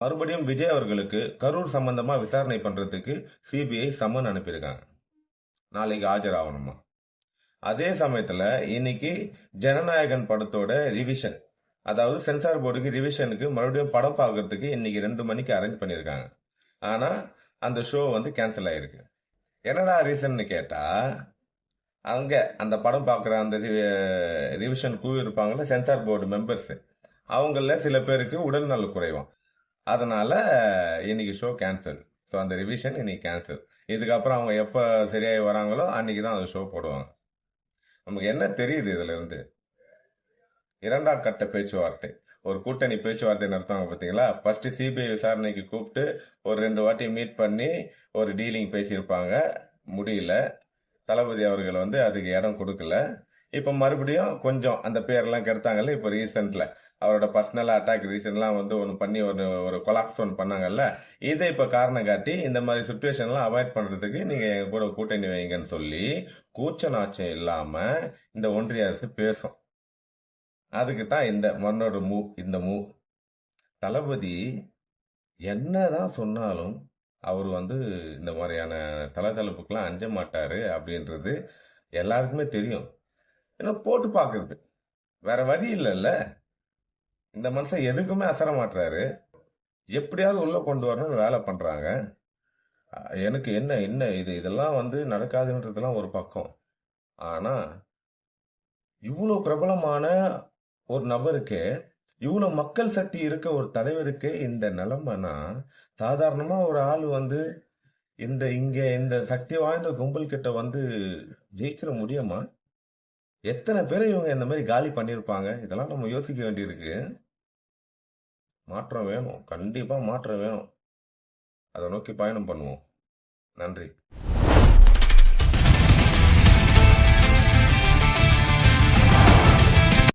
மறுபடியும் விஜய் அவர்களுக்கு கரூர் சம்பந்தமா விசாரணை பண்றதுக்கு சிபிஐ சம்மன் அனுப்பியிருக்காங்க. நாளைக்கு ஆஜராகணுமா. அதே சமயத்துல இன்னைக்கு ஜனநாயகன் படத்தோட ரிவிஷன், அதாவது சென்சார் போர்டுக்கு ரிவிஷனுக்கு மறுபடியும் படம் பார்க்கறதுக்கு இன்னைக்கு 2 மணிக்கு அரேஞ்ச் பண்ணியிருக்காங்க. ஆனா அந்த ஷோ வந்து கேன்சல் ஆயிருக்கு. என்னடா ரீசன் கேட்டா, அங்க அந்த படம் பார்க்குற அந்த ரிவிஷன் குழு இருப்பாங்கல்ல, சென்சார் போர்டு மெம்பர்ஸ், அவங்கள சில பேருக்கு உடல்நல குறைவாம். அதனால இன்னைக்கு ஷோ கேன்சல். ஸோ அந்த ரிவிஷன் இன்னைக்கு கேன்சல். இதுக்கப்புறம் அவங்க எப்போ சரியாகி வராங்களோ அன்னைக்கு தான் அந்த ஷோ போடுவாங்க. நமக்கு என்ன தெரியுது இதுல இருந்து? இரண்டாம் கட்ட பேச்சுவார்த்தை, ஒரு கூட்டணி பேச்சுவார்த்தை நடத்துவாங்க பார்த்தீங்களா? ஃபர்ஸ்ட் சிபிஐ விசாரணைக்கு கூப்பிட்டு ஒரு 2 வாட்டி மீட் பண்ணி ஒரு டீலிங் பேசியிருப்பாங்க, முடியல. தளபதி அவர்கள் வந்து அதுக்கு இடம் கொடுக்கல. இப்போ மறுபடியும் கொஞ்சம் அந்த பேரெல்லாம் கெடுத்தாங்கல்ல. இப்போ ரீசெண்ட்ல அவரோட பர்சனல் அட்டாக் ரீசன்லாம் வந்து ஒன்று பண்ணி ஒரு கொலாப்ஸ் ஒன்று பண்ணாங்கல்ல. இதை இப்போ காரணம் காட்டி இந்த மாதிரி சுச்சுவேஷன்லாம் அவாய்ட் பண்ணுறதுக்கு நீங்கள் எங்கள் கூட கூட்டணி வைங்கன்னு சொல்லி கூச்ச நாச்சம் இல்லாமல் இந்த ஒன்றிய அரசு பேசும். அதுக்கு தான் இந்த மண்ணோட இந்த மூவ். தளபதி என்னதான் சொன்னாலும் அவர் வந்து இந்த மாதிரியான தளதளப்புக்கெல்லாம் அஞ்ச மாட்டாரு அப்படின்றது எல்லாருக்குமே தெரியும். ஏன்னா போட்டு பார்க்கறது வேற வழி இல்லைல்ல. இந்த மனுஷன் எதுக்குமே அசர மாட்டுறாரு. எப்படியாவது உள்ள கொண்டு வரணும்னு வேலை பண்றாங்க. எனக்கு என்ன என்ன இதெல்லாம் வந்து நடக்காதுன்றதுலாம் ஒரு பக்கம். ஆனா இவ்வளவு பிரபலமான ஒரு நபருக்கு, இவ்வளவு மக்கள் சக்தி இருக்க ஒரு தலைவருக்கு இந்த நிலைமைனா, சாதாரணமா ஒரு ஆள் வந்து இந்த சக்தி வாய்ந்த கும்பல் கிட்ட வந்து ஜெயிச்சிட முடியுமா? எத்தனை பேரை இவங்க இந்த மாதிரி காலி பண்ணியிருப்பாங்க? இதெல்லாம் நம்ம யோசிக்க வேண்டியிருக்கு. மாற்றம் வேணும். கண்டிப்பா மாற்றம் வேணும். அதை நோக்கி பயணம் பண்ணுவோம். நன்றி.